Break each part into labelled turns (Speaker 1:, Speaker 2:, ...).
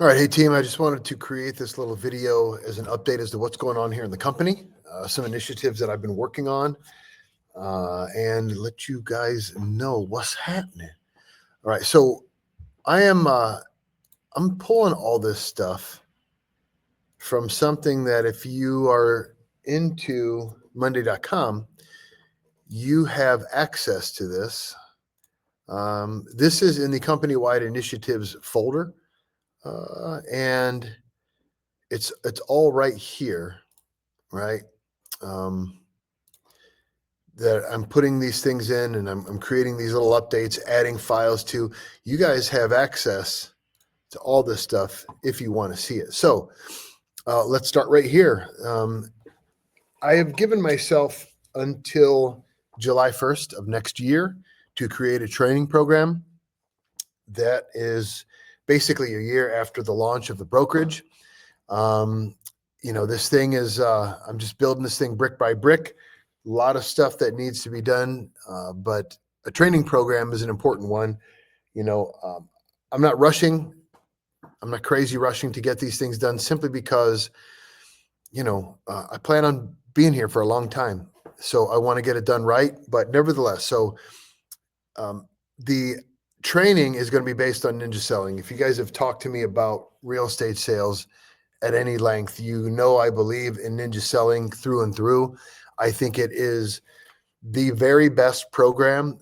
Speaker 1: All right, hey team, I just wanted to create this little video as an update as to what's going on here in the company, some initiatives that I've been working on, and let you guys know what's happening. All right, so I'm pulling all this stuff from something that if you are into Monday.com, you have access to this. This is in the company-wide initiatives folder. And it's all right here, right? That I'm putting these things in and I'm creating these little updates, adding files to. You guys have access to all this stuff if you want to see it. So let's start right here. I have given myself until July 1st of next year to create a training program that is basically a year after the launch of the brokerage. This thing is, I'm just building this thing brick by brick. A lot of stuff that needs to be done, but a training program is an important one. I'm not rushing. I'm not crazy rushing to get these things done simply because, I plan on being here for a long time. So I want to get it done right, but nevertheless, the training is going to be based on ninja selling. If you guys have talked to me about real estate sales at any length, I believe in ninja selling through and through. I think it is the very best program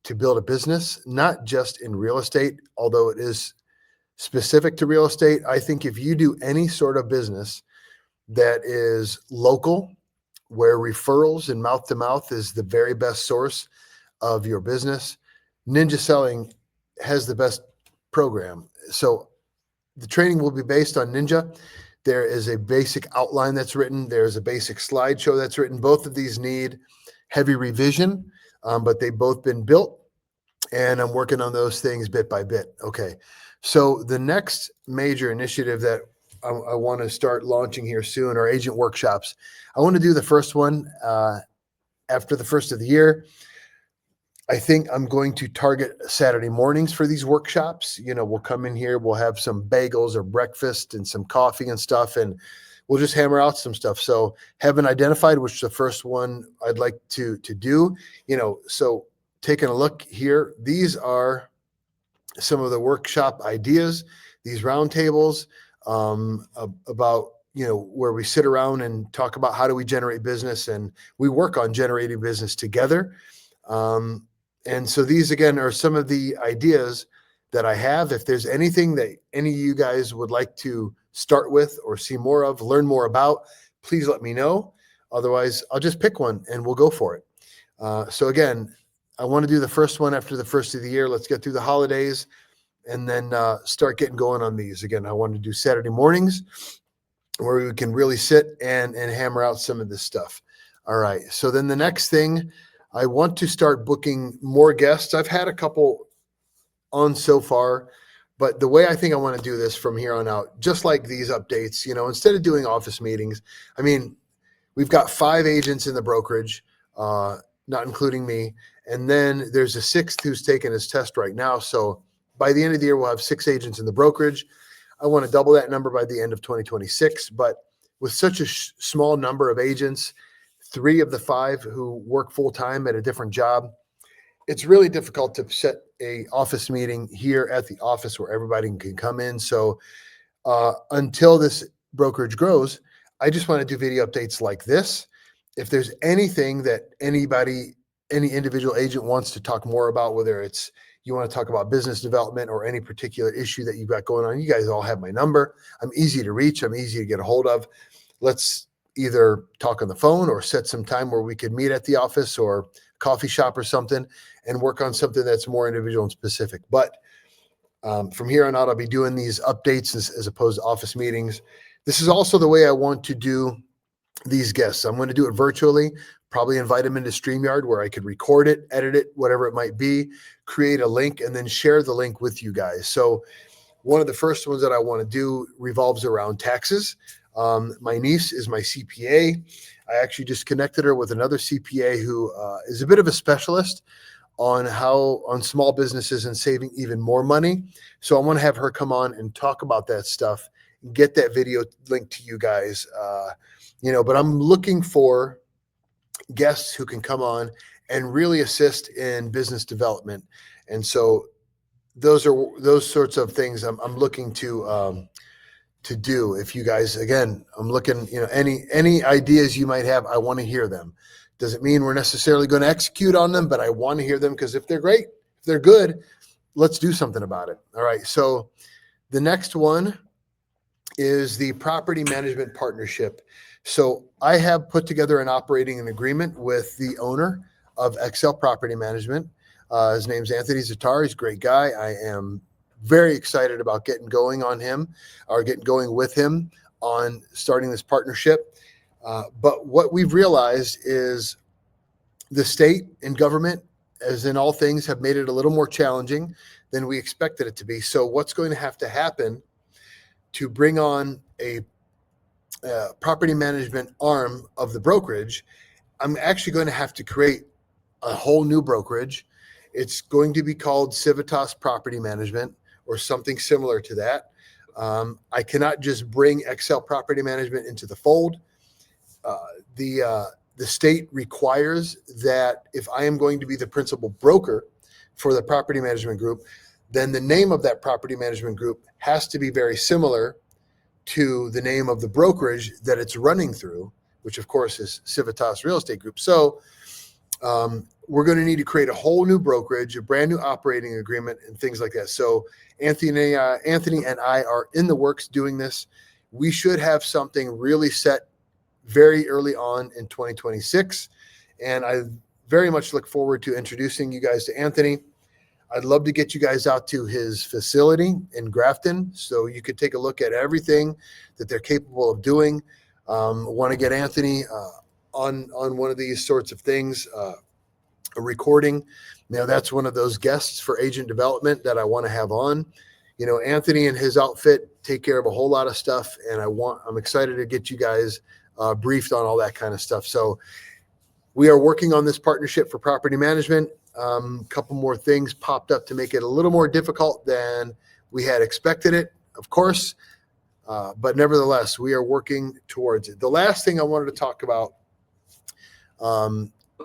Speaker 1: to build a business, not just in real estate, although it is specific to real estate. I think if you do any sort of business that is local, where referrals and mouth to mouth is the very best source of your business, ninja selling has the best program. So the training will be based on Ninja. There is a basic outline that's written. There's a basic slideshow that's written. Both of these need heavy revision, but they've both been built, and I'm working on those things bit by bit. Okay. So the next major initiative that I want to start launching here soon are agent workshops. I want to do the first one after the first of the year. I think I'm going to target Saturday mornings for these workshops. We'll come in here, we'll have some bagels or breakfast and some coffee and stuff, and we'll just hammer out some stuff. So haven't identified which the first one I'd like to do. So taking a look here, these are some of the workshop ideas, these roundtables about where we sit around and talk about how do we generate business, and we work on generating business together. And so these, again, are some of the ideas that I have. If there's anything that any of you guys would like to start with or see more of, learn more about, please let me know. Otherwise, I'll just pick one and we'll go for it. So again, I want to do the first one after the first of the year. Let's get through the holidays and then start getting going on these. Again, I want to do Saturday mornings where we can really sit and hammer out some of this stuff. All right. So then the next thing, I want to start booking more guests. I've had a couple on so far, but the way I think I want to do this from here on out, just like these updates, instead of doing office meetings, we've got 5 agents in the brokerage, not including me. And then there's a 6th who's taking his test right now. So by the end of the year, we'll have 6 agents in the brokerage. I want to double that number by the end of 2026. But with such a small number of agents, 3 of the 5 who work full-time at a different job, it's really difficult to set a office meeting here at the office where everybody can come in. So until this brokerage grows, I just want to do video updates like this. If there's anything that any individual agent wants to talk more about, whether it's you want to talk about business development or any particular issue that you've got going on, you guys all have my number. I'm easy to reach. I'm easy to get a hold of. Let's either talk on the phone or set some time where we could meet at the office or coffee shop or something and work on something that's more individual and specific. But from here on out, I'll be doing these updates as opposed to office meetings. This is also the way I want to do these guests. I'm going to do it virtually, probably invite them into StreamYard where I could record it, edit it, whatever it might be, create a link, and then share the link with you guys. So one of the first ones that I want to do revolves around taxes. My niece is my CPA. I actually just connected her with another CPA who is a bit of a specialist on small businesses and saving even more money. So I want to have her come on and talk about that stuff, get that video linked to you guys. But I'm looking for guests who can come on and really assist in business development. And so those sorts of things I'm looking to do. If you guys, again, I'm looking, any ideas you might have, I want to hear them. Doesn't mean we're necessarily going to execute on them, but I want to hear them, because if they're great, if they're good, let's do something about it. All right. So the next one is the property management partnership. So I have put together an operating agreement with the owner of Excel Property Management. His name's Anthony Zatar. He's a great guy. I am very excited about getting going with him on starting this partnership. But what we've realized is the state and government, as in all things, have made it a little more challenging than we expected it to be. So what's going to have to happen to bring on a property management arm of the brokerage? I'm actually going to have to create a whole new brokerage. It's going to be called Civitas Property Management or something similar to that. I cannot just bring Excel Property Management into the fold. The state requires that if I am going to be the principal broker for the property management group, then the name of that property management group has to be very similar to the name of the brokerage that it's running through, which of course is Civitas Real Estate Group. So we're going to need to create a whole new brokerage, a brand new operating agreement, and things like that. So Anthony and I are in the works doing this. We should have something really set very early on in 2026. And I very much look forward to introducing you guys to Anthony. I'd love to get you guys out to his facility in Grafton so you could take a look at everything that they're capable of doing. Want to get Anthony on one of these sorts of things, a recording. That's one of those guests for agent development that I want to have on. Anthony and his outfit take care of a whole lot of stuff, and I'm excited to get you guys briefed on all that kind of stuff. So we are working on this partnership for property management. A couple more things popped up to make it a little more difficult than we had expected it, of course. But nevertheless, we are working towards it. The last thing I wanted to talk about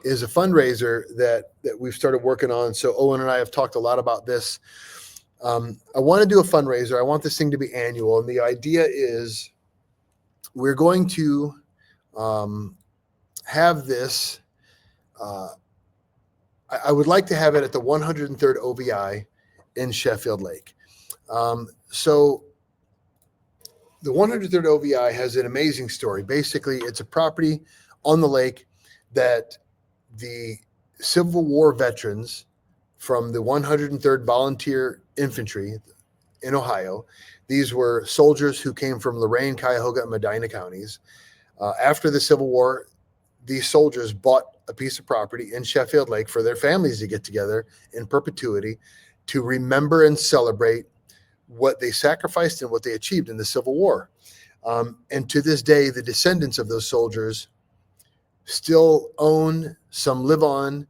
Speaker 1: is a fundraiser that we've started working on. So Owen and I have talked a lot about this. I want to do a fundraiser. I want this thing to be annual. And the idea is we're going to have this. I would like to have it at the 103rd OVI in Sheffield Lake. So the 103rd OVI has an amazing story. Basically, it's a property on the lake that the Civil War veterans from the 103rd Volunteer Infantry in Ohio, these were soldiers who came from Lorain, Cuyahoga, and Medina counties. After the Civil War, these soldiers bought a piece of property in Sheffield Lake for their families to get together in perpetuity to remember and celebrate what they sacrificed and what they achieved in the Civil War. And to this day, the descendants of those soldiers still own, some live on,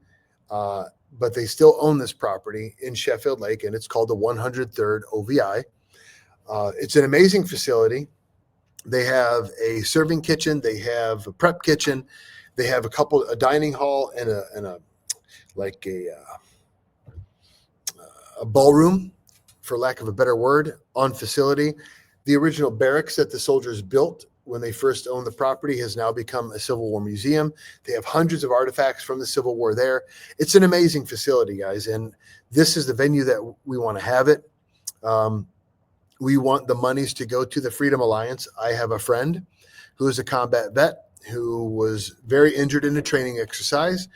Speaker 1: but they still own this property in Sheffield Lake, and it's called the 103rd OVI. It's an amazing facility. They have a serving kitchen. They have a prep kitchen. They have a dining hall and a ballroom, for lack of a better word, on facility. The original barracks that the soldiers built when they first owned the property has now become a Civil War museum. They have hundreds of artifacts from the Civil War there. It's an amazing facility, guys, and this is the venue that we want to have it. We want the monies to go to the Freedom Alliance. I have a friend who is a combat vet who was very injured in a training exercise,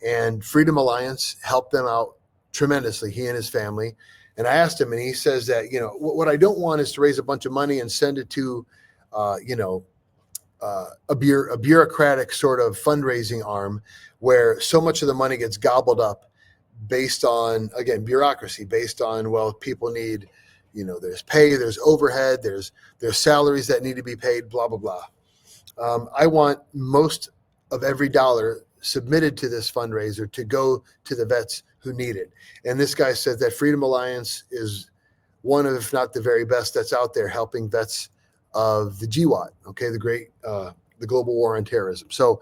Speaker 1: and Freedom Alliance helped them out tremendously, he and his family. And I asked him, and he says that, what I don't want is to raise a bunch of money and send it to, a bureaucratic sort of fundraising arm where so much of the money gets gobbled up based on, again, bureaucracy, based on, well, people need, there's pay, there's overhead, there's salaries that need to be paid, blah, blah, blah. I want most of every dollar submitted to this fundraiser to go to the vets who need it. And this guy said that Freedom Alliance is one of, if not the very best that's out there helping vets of the GWAT, okay, the Global War on Terrorism. So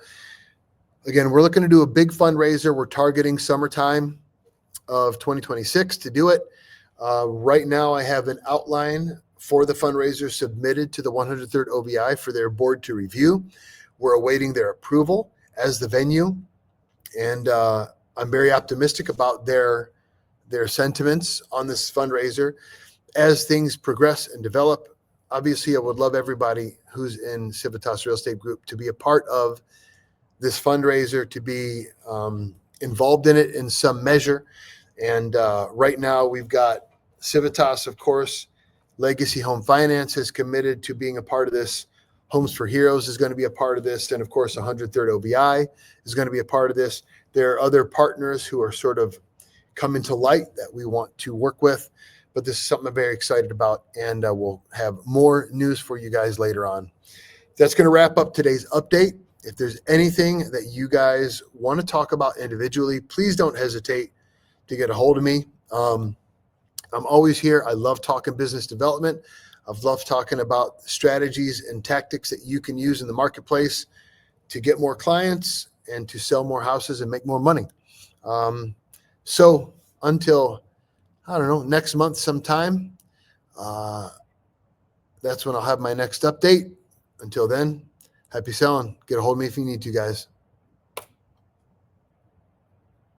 Speaker 1: again, we're looking to do a big fundraiser. We're targeting summertime of 2026 to do it. Right now, I have an outline for the fundraiser submitted to the 103rd OBI for their board to review. We're awaiting their approval as the venue, and I'm very optimistic about their sentiments on this fundraiser as things progress and develop. Obviously, I would love everybody who's in Civitas Real Estate Group to be a part of this fundraiser, to be involved in it in some measure. And right now we've got Civitas, of course. Legacy Home Finance is committed to being a part of this. Homes for Heroes is going to be a part of this. And of course, 103rd OBI is going to be a part of this. There are other partners who are sort of coming to light that we want to work with. But this is something I'm very excited about, and we'll have more news for you guys later on. That's going to wrap up today's update. If there's anything that you guys want to talk about individually, please don't hesitate to get a hold of me. I'm always here. I love talking business development. I've loved talking about strategies and tactics that you can use in the marketplace to get more clients and to sell more houses and make more money. So until, I don't know, next month sometime, that's when I'll have my next update. Until then, happy selling. Get a hold of me if you need to, guys.